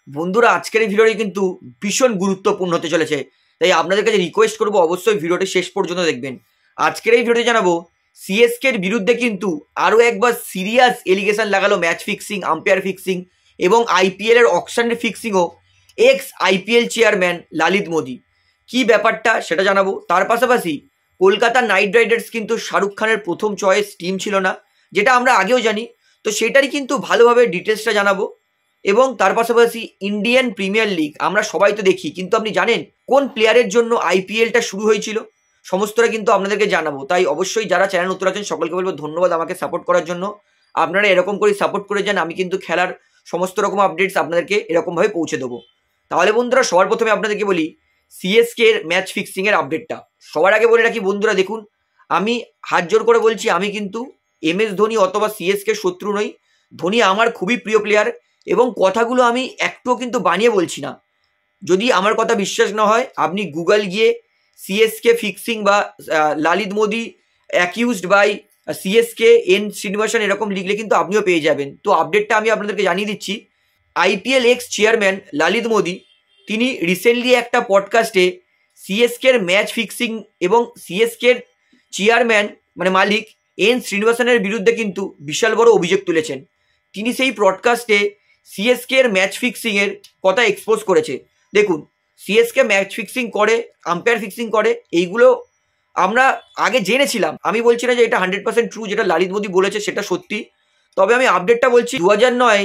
বন্ধুরা আজকের এই ভিডিওটি কিন্তু ভীষণ গুরুত্বপূর্ণ হতে চলেছে, তাই আপনাদের কাছে রিকোয়েস্ট করবো অবশ্যই ভিডিওটি শেষ পর্যন্ত দেখবেন। আজকের এই ভিডিওতে জানাবো সিএসকের বিরুদ্ধে কিন্তু আরও একবার সিরিয়াস এলিগেশন লাগালো ম্যাচ ফিক্সিং, আম্পায়ার ফিক্সিং এবং আইপিএল এর অকশনের ফিক্সিংও এক্স আইপিএল চেয়ারম্যান লালিত মোদি। কি ব্যাপারটা সেটা জানাবো। তার পাশাপাশি কলকাতা নাইট রাইডার্স কিন্তু শাহরুখ খানের প্রথম চয়েস টিম ছিল না, যেটা আমরা আগেও জানি, তো সেটারই কিন্তু ভালোভাবে ডিটেলসটা জানাবো। এবং তার পাশাপাশি ইন্ডিয়ান প্রিমিয়ার লিগ আমরা সবাই তো দেখি, কিন্তু আপনি জানেন কোন প্লেয়ারের জন্য আইপিএলটা শুরু হয়েছিল? সমস্তটা কিন্তু আপনাদেরকে জানাবো। তাই অবশ্যই যারা চ্যানেল নতুন আছেন সকলকে বলবো ধন্যবাদ আমাকে সাপোর্ট করার জন্য। আপনারা এরকম করে সাপোর্ট করে যান, আমি কিন্তু খেলার সমস্ত রকম আপডেটস আপনাদেরকে এরকমভাবে পৌঁছে দেবো। তাহলে বন্ধুরা সবার প্রথমে আপনাদেরকে বলি সিএসকে এর ম্যাচ ফিক্সিংয়ের আপডেটটা। সবার আগে বলে রাখি বন্ধুরা, দেখুন আমি হাত জোর করে বলছি, আমি কিন্তু এমএস ধোনি অথবা সিএসকে শত্রু নই। ধোনি আমার খুবই প্রিয় প্লেয়ার এবং কথাগুলো আমি একটুও কিন্তু বানিয়ে বলছি না। যদি আমার কথা বিশ্বাস না হয় আপনি গুগল গিয়ে সিএসকে ফিক্সিং বা Lalit Modi accused by CSK N Srinivasan এরকম লিখলে কিন্তু আপনিও পেয়ে যাবেন। তো আপডেটটা আমি আপনাদেরকে জানিয়ে দিচ্ছি। আইপিএল এক্স চেয়ারম্যান লালিত মোদি তিনি রিসেন্টলি একটা পডকাস্টে সিএসকের ম্যাচ ফিক্সিং এবং সিএসকের চেয়ারম্যান মানে মালিক এন শ্রীনিবাসনের বিরুদ্ধে কিন্তু বিশাল বড় অভিযোগ তুলেছেন। তিনি সেই পডকাস্টে সিএসকে এর ম্যাচ ফিক্সিংয়ের কথা এক্সপোজ করেছে। দেখুন, সিএসকে ম্যাচ ফিক্সিং করে, আম্পায়ার ফিক্সিং করে, এইগুলো আমরা আগে জেনেছিলাম। আমি বলছি না যে এটা 100% ট্রু, যেটা লালিত মোদি বলেছে সেটা সত্যি। তবে আমি আপডেটটা বলছি, 2009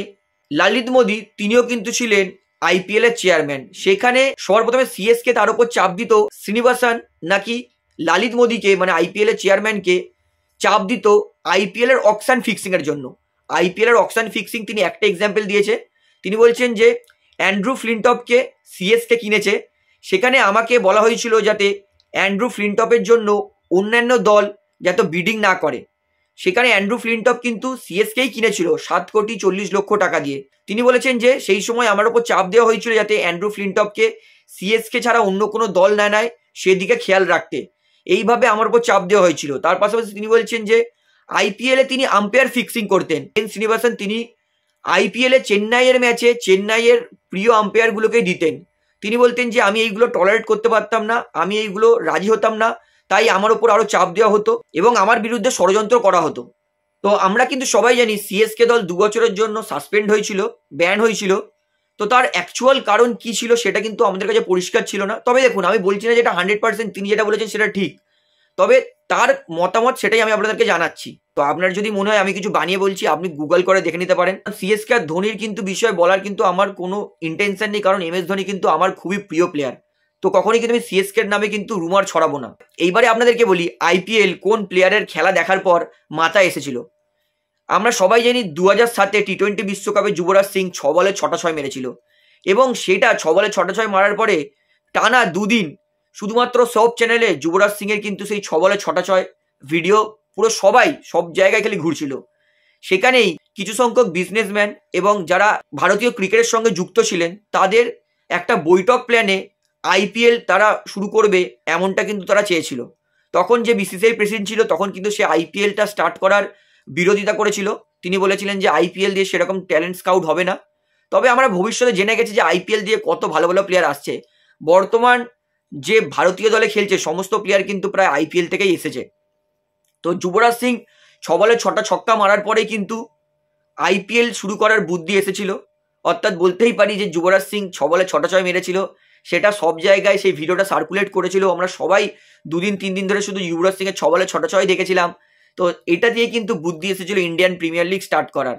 লালিত মোদি তিনিও কিন্তু ছিলেন আইপিএল এর চেয়ারম্যান। সেখানে সবার প্রথমে সিএসকে তার উপর চাপ দিত শ্রীনিবাসন নাকি লালিত মোদিকে মানে আইপিএল এর চেয়ারম্যানকে চাপ দিত আইপিএল এর অকশন ফিক্সিং এর জন্য। আইপিএল এর অকশন ফিক্সিং তিনি একটা এক্সাম্পল দিয়েছে। তিনি বলছেন যে অ্যান্ড্রু ফ্লিনটপকে সিএসকে কিনেছে, সেখানে আমাকে বলা হয়েছিল যাতে অ্যান্ড্রু ফ্লিনটপের জন্য অন্যান্য দল যাতে বিডিং না করে। সেখানে অ্যান্ড্রু ফ্লিনটপ কিন্তু সিএসকেই কিনেছিল 7,40,00,000 টাকা দিয়ে। তিনি বলেছেন যে সেই সময় আমার ওপর চাপ দেওয়া হয়েছিল যাতে অ্যান্ড্রু ফ্লিনটপকে সিএসকে ছাড়া অন্য কোনো দল না নেয়, সেদিকে খেয়াল রাখতে। এইভাবে আমার উপর চাপ দেওয়া হয়েছিল। তার পাশাপাশি তিনি বলছেন যে আইপিএলে তিনি আম্পায়ার ফিক্সিং করতেন। এন শ্রীনিবাসন তিনি আইপিএলে চেন্নাইয়ের ম্যাচে চেন্নাইয়ের প্রিয় আম্পায়ারগুলোকেই দিতেন। তিনি বলতেন যে আমি এইগুলো টলারেট করতে পারতাম না, আমি এইগুলো রাজি হতাম না, তাই আমার ওপর আরও চাপ দেওয়া হতো এবং আমার বিরুদ্ধে ষড়যন্ত্র করা হতো। তো আমরা কিন্তু সবাই জানি সিএসকে দল 2 বছরের জন্য সাসপেন্ড হয়েছিল, ব্যান হয়েছিল। তো তার অ্যাকচুয়াল কারণ কি ছিল সেটা কিন্তু আমাদের কাছে পরিষ্কার ছিল না। তবে দেখুন, আমি বলছি না যেটা 100% তিনি যেটা বলেছেন সেটা ঠিক, তবে তার মতামত সেটাই আমি আপনাদেরকে জানাচ্ছি। তো আপনার যদি মনে হয় আমি কিছু বানিয়ে বলছি, আপনি গুগল করে দেখে নিতে পারেন। সিএসকে আর ধোনির কিন্তু বিষয় বলার কিন্তু আমার কোনো ইন্টেনশন নেই, কারণ এমএস ধোনি কিন্তু আমার খুবই প্রিয় প্লেয়ার। তো কখনোই কিন্তু আমি সিএসকে এর নামে কিন্তু রুমার ছড়াবো না। এইবারে আপনাদেরকে বলি আইপিএল কোন প্লেয়ারের খেলা দেখার পর মাথায় এসেছিল। আমরা সবাই জানি 2007 টি-20 বিশ্বকাপে যুবরাজ সিং 6 বলে 6টা 6 মেরেছিল এবং সেটা 6 বলে 6টা 6 মারার পরে টানা 2 দিন শুধুমাত্র সব চ্যানেলে যুবরাজ সিং এর কিন্তু সেই 6 বলে 6টা 6 ভিডিও পুরো সবাই সব জায়গায় খালি ঘুরছিল। সেখানেই কিছু সংখ্যক বিজনেসম্যান এবং যারা ভারতীয় ক্রিকেটের সঙ্গে যুক্ত ছিলেন তাদের একটা বৈঠক প্ল্যানে আইপিএল তারা শুরু করবে এমনটা কিন্তু তারা চেয়েছিল। তখন যে বিসিসিআই প্রেসিডেন্ট ছিল তখন কিন্তু সে আইপিএলটা স্টার্ট করার বিরোধিতা করেছিল। তিনি বলেছিলেন যে আইপিএল দিয়ে সেরকম ট্যালেন্ট স্কাউট হবে না। তবে আমরা ভবিষ্যতে জেনে গেছি যে আইপিএল দিয়ে কত ভালো ভালো প্লেয়ার আসছে। বর্তমান যে ভারতীয় দলে খেলছে সমস্ত প্লেয়ার কিন্তু প্রায় আইপিএল থেকেই এসেছে। তো যুবরাজ সিং 6 বলে 6টা ছক্কা মারার পরেই কিন্তু আইপিএল শুরু করার বুদ্ধি এসেছিল। অর্থাৎ বলতেই পারি যে যুবরাজ সিং 6 বলে 6টা 6 মেরেছিল, সেটা সব জায়গায় সেই ভিডিওটা সার্কুলেট করেছিল। আমরা সবাই 2 দিন 3 দিন ধরে শুধু যুবরাজ সিং এর 6 বলে 6টা 6 দেখেছিলাম। তো এটা দিয়ে কিন্তু বুদ্ধি এসেছিল ইন্ডিয়ান প্রিমিয়ার লিগ স্টার্ট করার।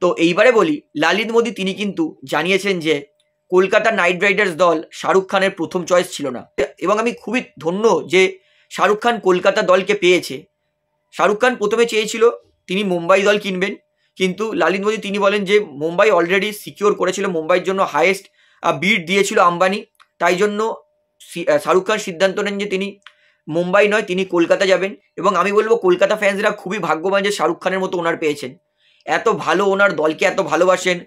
তো এইবারে বলি লালিত মোদি তিনি কিন্তু জানিয়েছেন যে কলকাতা নাইট রাইডার্স দল শাহরুখ খানের প্রথম চয়েস ছিল না এবং আমি খুবই ধন্য যে শাহরুখ খান কলকাতা দলকে পেয়েছে। শাহরুখ খান প্রথমে চেয়েছিল তিনি মুম্বাই দল কিনবেন, কিন্তু লালিত মোদি তিনি বলেন যে মুম্বাই অলরেডি সিকিওর করেছিল, মুম্বাইয়ের জন্য হাইয়েস্ট বিড দিয়েছিল আম্বানি। তাই জন্য শাহরুখ খান সিদ্ধান্ত নেন যে তিনি মুম্বাই নয় তিনি কলকাতা যাবেন। এবং আমি বলবো কলকাতা ফ্যান্সরা খুবই ভাগ্যবান যে শাহরুখ খানের মতো ওনার পেয়েছেন। এত ভালো ওনার দলকে এত ভালোবাসেন,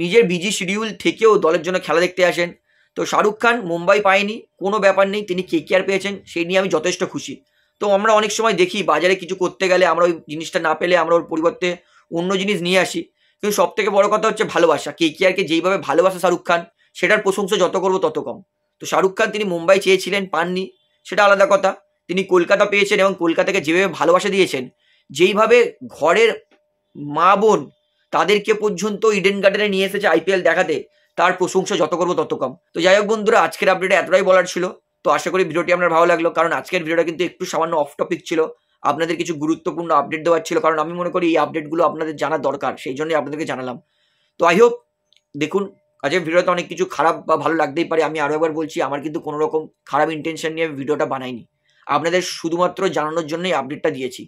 নিজের বিজি শিডিউল থেকেও দলের জন্য খেলা দেখতে আসেন। তো শাহরুখ খান মুম্বাই পায়নি, কোনো ব্যাপার নেই, তিনি কেকেআর পেয়েছেন, সেই নিয়ে আমি যথেষ্ট খুশি। তো আমরা অনেক সময় দেখি বাজারে কিছু করতে গেলে আমরা ওই জিনিসটা না পেলে আমরা ওর পরিবর্তে অন্য জিনিস নিয়ে আসি, কিন্তু সব থেকে বড় কথা হচ্ছে ভালোবাসা। KKR-কে যেইভাবে ভালোবাসা শাহরুখ খান, সেটার প্রশংসা যত করবো তত কম। তো শাহরুখ খান তিনি মুম্বাই চেয়েছিলেন, পাননি, সেটা আলাদা কথা। তিনি কলকাতা পেয়েছেন এবং কলকাতাকে যেভাবে ভালোবাসা দিয়েছেন, যেইভাবে ঘরের মা বোন তাদেরকে পর্যন্ত ইডেন গার্ডেনে নিয়ে এসেছে IPL দেখাতে, তার প্রশংসা যত করবো তত কম। তো যাই হোক বন্ধুরা, আজকের আপডেটে এতটাই বলার ছিল। তো আশা করি ভিডিওটি আপনার ভালো লাগলো, কারণ আজকের ভিডিওটা কিন্তু একটু সামান্য অফ টপিক ছিল। আপনাদের কিছু গুরুত্বপূর্ণ আপডেট দেওয়ার ছিল, কারণ আমি মনে করি এই আপডেটগুলো আপনাদের জানা দরকার, সেই জন্যই আপনাদেরকে জানালাম। তো আই হোপ, দেখুন আজকের ভিডিওতে অনেক কিছু খারাপ বা ভালো লাগতেই পারে। আমি আরও একবার বলছি, আমার কিন্তু কোনো রকম খারাপ ইন্টেনশন নিয়ে ভিডিওটা বানাইনি, আপনাদের শুধুমাত্র জানানোর জন্যই আপডেটটা দিয়েছি।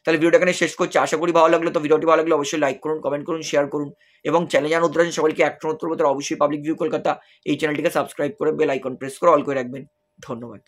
তাহলে ভিডিওটা এখানে শেষ করছি। আশা করি ভালো লাগলো। তো ভিডিওটি ভালো লাগলে অবশ্যই লাইক করুন, কমেন্ট করুন, শেয়ার করুন, এবং চ্যানেল জানা উত্তর সবাইকে একটা উত্তর অবশ্যই পাবলিক ভিউ কলকাতা এই চ্যানেলটিকে সাবস্ক্রাইব করে বেল আইকন প্রেস করে অল করে রাখবেন। ধন্যবাদ।